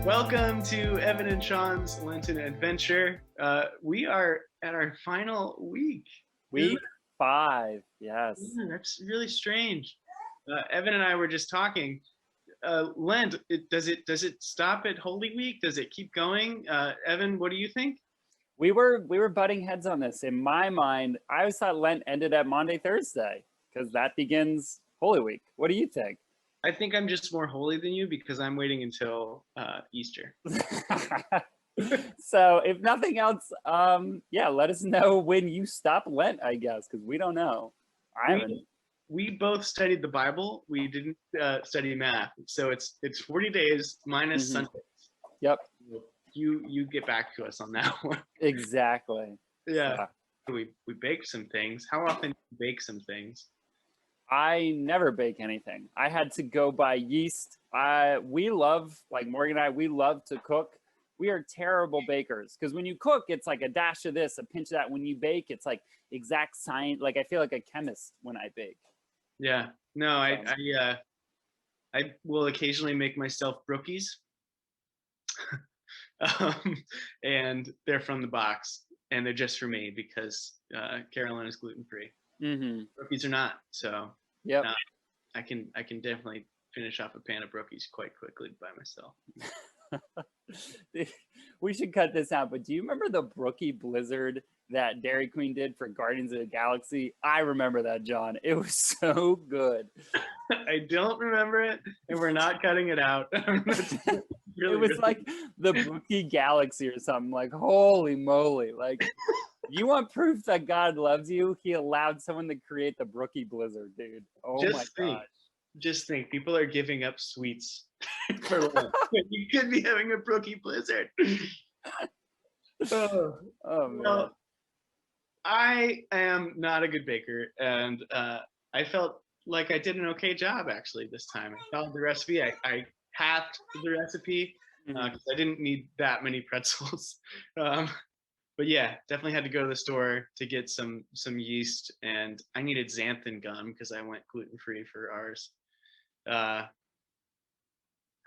Welcome to Evan and Sean's Lenten adventure. We are at our final week. Week 5, yes. Yeah, that's really strange. Evan and I were just talking. Lent, does it stop at Holy Week? Does it keep going? Evan, what do you think? We were butting heads on this. In my mind, I always thought Lent ended at Maundy, Thursday, because that begins Holy Week. What do you think? I think I'm just more holy than you because I'm waiting until Easter. So if nothing else, yeah, let us know when you stop Lent, I guess, because we don't know. I haven't. We both studied the Bible. We didn't study math, so it's 40 days minus Sundays. Yep. You get back to us on that one. Exactly. Yeah. So we baked some things. How often do you bake some things? I never bake anything. I had to go buy yeast. We love, like Morgan and I, we love to cook. We are terrible bakers because when you cook, it's like a dash of this, a pinch of that. When you bake, it's like exact science. Like I feel like a chemist when I bake. Yeah. No, I will occasionally make myself brookies, and they're from the box, and they're just for me because Carolyn is gluten-free. Brookies are not, so yeah, I can definitely finish off a pan of brookies quite quickly by myself. We should cut this out, but do you remember the brookie blizzard that Dairy Queen did for Guardians of the Galaxy? I remember that, John. It was so good. I don't remember it, and we're not cutting it out. It was like the Brookie Galaxy or something. Like, holy moly. Like, you want proof that God loves you? He allowed someone to create the Brookie Blizzard, dude. Oh my gosh. Just think, people are giving up sweets for Lent. You could be having a Brookie Blizzard. Oh man. Well, I am not a good baker, and I felt like I did an okay job actually this time. I followed the recipe. I halved the recipe because I didn't need that many pretzels. But yeah, definitely had to go to the store to get some yeast, and I needed xanthan gum because I went gluten-free for ours. I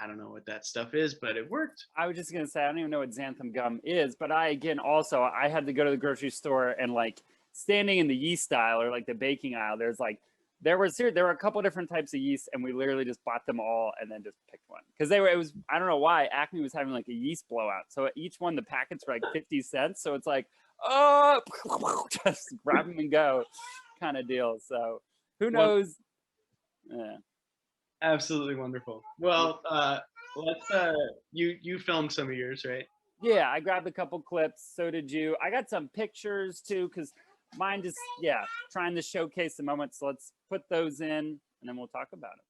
don't know what that stuff is, but it worked. I was just gonna say I don't even know what xanthan gum is, but I had to go to the grocery store and like standing in the yeast aisle or like the baking aisle. There were a couple different types of yeast, and we literally just bought them all and then just picked one because I don't know why Acme was having like a yeast blowout. So each one the packets were like 50 cents. So it's like just grab them and go kind of deal. So who knows? Yeah. Absolutely wonderful. Well, let's you filmed some of yours, right? Yeah, I grabbed a couple clips. So did you. I got some pictures too because mine just trying to showcase the moment. So let's put those in and then we'll talk about it.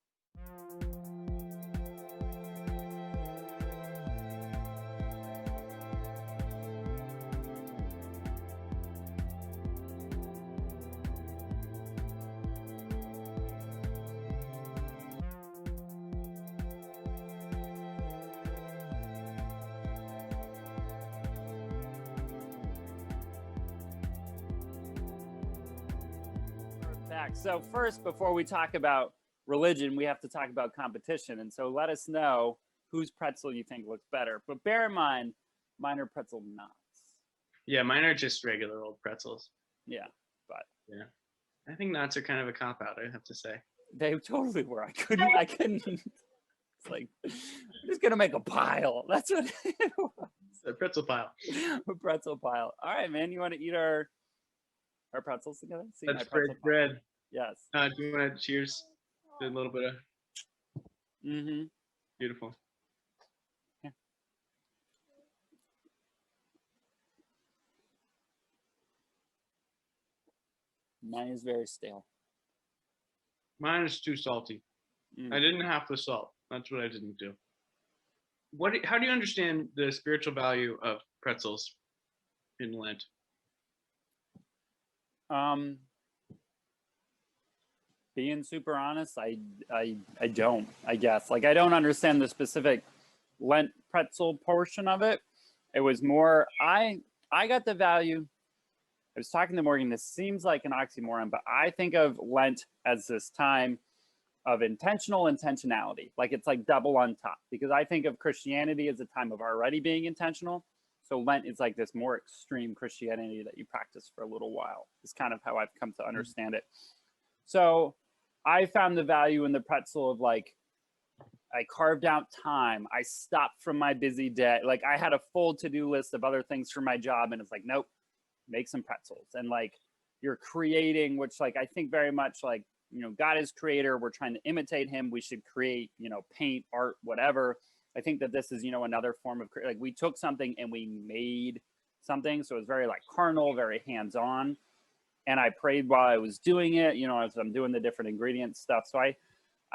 So first, before we talk about religion, we have to talk about competition. And so let us know whose pretzel you think looks better. But bear in mind, mine are pretzel knots. Yeah, mine are just regular old pretzels. Yeah, but yeah, I think knots are kind of a cop out. I have to say they totally were. I couldn't. It's like I'm just gonna make a pile. That's what it was. A pretzel pile. A pretzel pile. All right, man. You want to eat our pretzels together? See, that's bread. Yes. Do you want to cheers? Do a little bit of. Beautiful. Yeah. Mine is very stale. Mine is too salty. I didn't have the salt. That's what I didn't do. How do you understand the spiritual value of pretzels in Lent? Being super honest, I don't, I guess. Like, I don't understand the specific Lent pretzel portion of it. It was more, I got the value. I was talking to Morgan, this seems like an oxymoron, but I think of Lent as this time of intentional intentionality. Like it's like double on top, because I think of Christianity as a time of already being intentional. So Lent is like this more extreme Christianity that you practice for a little while. It's kind of how I've come to understand it. So I found the value in the pretzel of like, I carved out time. I stopped from my busy day. Like I had a full to-do list of other things for my job, and it's like, nope, make some pretzels. And like you're creating, which like I think very much like, you know, God is creator. We're trying to imitate him. We should create, you know, paint, art, whatever. I think that this is, you know, another form of like we took something and we made something. So it was very like carnal, very hands-on. And I prayed while I was doing it, you know, as I'm doing the different ingredient stuff. So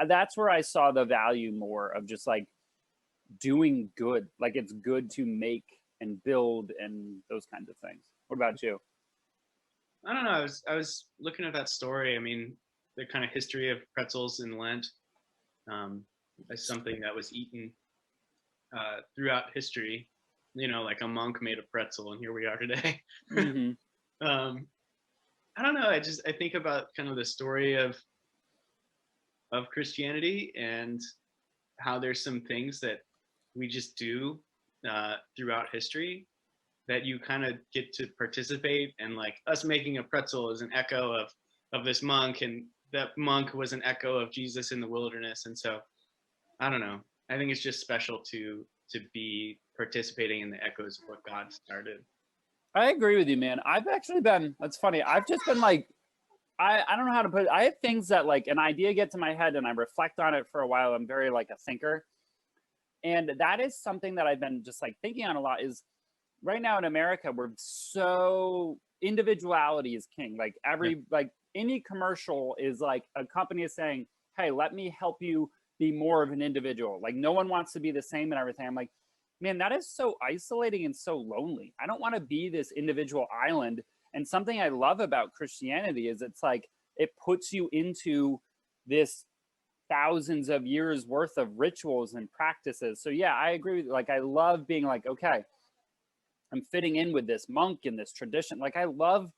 that's where I saw the value more of just like doing good. Like it's good to make and build and those kinds of things. What about you? I don't know. I was looking at that story. I mean, the kind of history of pretzels in Lent, as something that was eaten throughout history. You know, like a monk made a pretzel, and here we are today. Mm-hmm. I don't know. I think about kind of the story of Christianity and how there's some things that we just do throughout history that you kind of get to participate, and like us making a pretzel is an echo of this monk, and that monk was an echo of Jesus in the wilderness. And so I don't know. I think it's just special to be participating in the echoes of what God started. I agree with you, man. I've actually been, that's funny. I've just been like, I don't know how to put it. I have things that like an idea gets in my head and I reflect on it for a while. I'm very like a thinker. And that is something that I've been just like thinking on a lot is right now in America, we're so individuality is king. Like like any commercial is like a company is saying, hey, let me help you be more of an individual. Like no one wants to be the same and everything. I'm like, man, that is so isolating and so lonely. I don't want to be this individual island. And something I love about Christianity is it's like it puts you into this thousands of years worth of rituals and practices. So yeah, I agree with you. Like I love being like, okay, I'm fitting in with this monk in this tradition. Like I love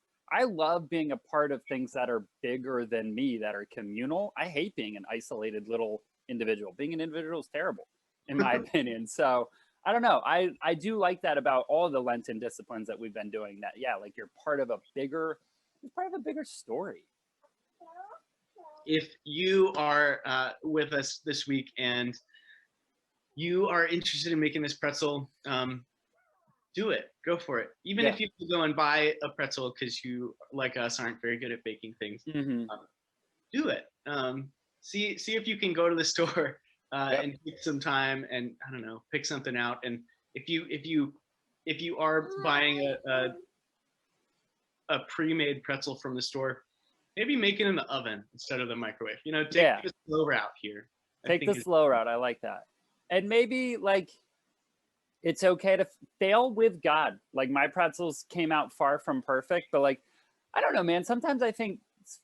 being a part of things that are bigger than me, that are communal. I hate being an isolated little individual. Being an individual is terrible, in my opinion. So I don't know. I do like that about all the Lenten disciplines that we've been doing. That yeah, like you're part of a bigger story. If you are with us this week and you are interested in making this pretzel, do it. Go for it. Even if you go and buy a pretzel because you, like us, aren't very good at baking things, do it. See if you can go to the store and take some time and I don't know, pick something out. And if you are buying a pre-made pretzel from the store, maybe make it in the oven instead of the microwave. You know, take the slow route here. Take the slow route. I like that. And maybe like it's okay to fail with God. Like my pretzels came out far from perfect, but like I don't know, man. Sometimes I think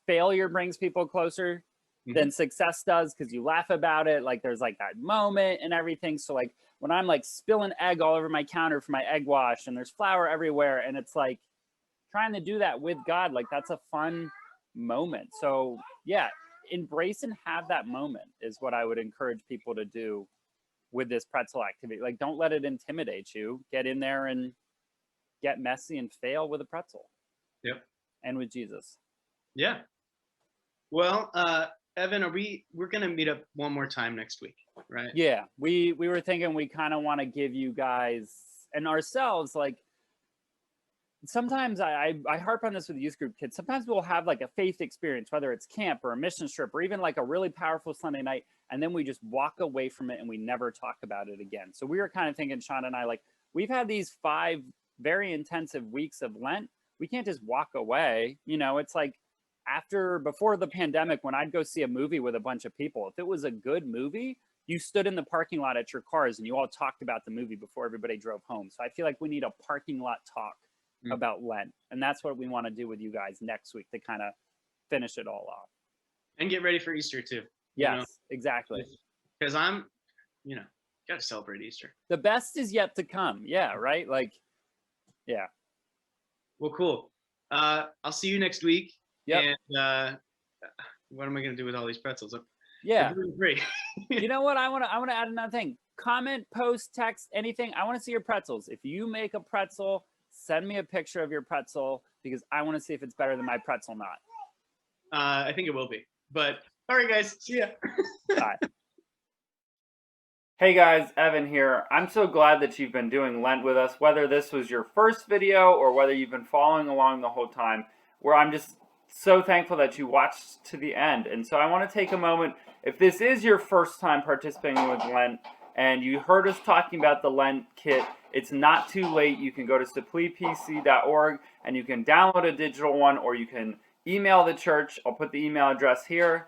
failure brings people closer than success does because you laugh about it. Like there's like that moment and everything. So like when I'm like spilling egg all over my counter for my egg wash and there's flour everywhere and it's like trying to do that with God, like that's a fun moment. So yeah, embrace and have that moment is what I would encourage people to do with this pretzel activity. Like don't let it intimidate you. Get in there and get messy and fail with a pretzel. Yep. And with Jesus. Yeah. Well, Evan, we're gonna meet up one more time next week, right? Yeah, we were thinking we kind of want to give you guys and ourselves like sometimes I harp on this with youth group kids. Sometimes we'll have like a faith experience, whether it's camp or a mission trip or even like a really powerful Sunday night, and then we just walk away from it and we never talk about it again. So we were kind of thinking, Sean and I, like we've had these 5 very intensive weeks of Lent. We can't just walk away. You know, it's like before the pandemic, when I'd go see a movie with a bunch of people, if it was a good movie, you stood in the parking lot at your cars and you all talked about the movie before everybody drove home. So I feel like we need a parking lot talk about Lent. And that's what we want to do with you guys next week to kind of finish it all off. And get ready for Easter too. Yes, exactly. Because got to celebrate Easter. The best is yet to come. Yeah, right? Like, yeah. Well, cool. I'll see you next week. Yep. And what am I going to do with all these pretzels? Yeah. Gluten-free. You know what? I wanna add another thing. Comment, post, text, anything. I want to see your pretzels. If you make a pretzel, send me a picture of your pretzel because I want to see if it's better than my pretzel not. I think it will be. But all right, guys, see ya. Bye. Hey guys, Evan here. I'm so glad that you've been doing Lent with us, whether this was your first video or whether you've been following along the whole time, where I'm just so thankful that you watched to the end. And so I want to take a moment, if this is your first time participating with Lent and you heard us talking about the Lent kit, it's not too late. You can go to simplypc.org and you can download a digital one, or you can email the church. I'll put the email address here,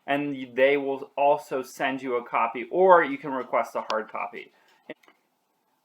and they will also send you a copy, or you can request a hard copy.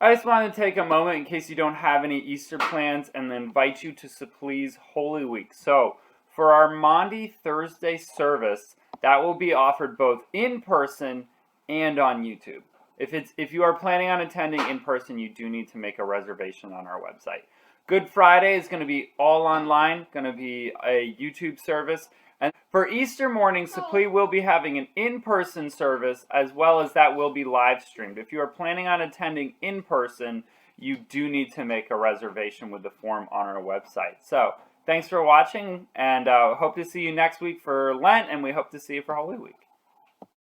I just wanted to take a moment in case you don't have any Easter plans and invite you to Supply's Holy Week. So for our Maundy Thursday service, that will be offered both in person and on YouTube. If you are planning on attending in person, you do need to make a reservation on our website. Good Friday is going to be all online, going to be a YouTube service. And for Easter morning, Supply will be having an in-person service, as well as that will be live streamed. If you are planning on attending in person, you do need to make a reservation with the form on our website. So thanks for watching, and hope to see you next week for Lent, and we hope to see you for Holy Week.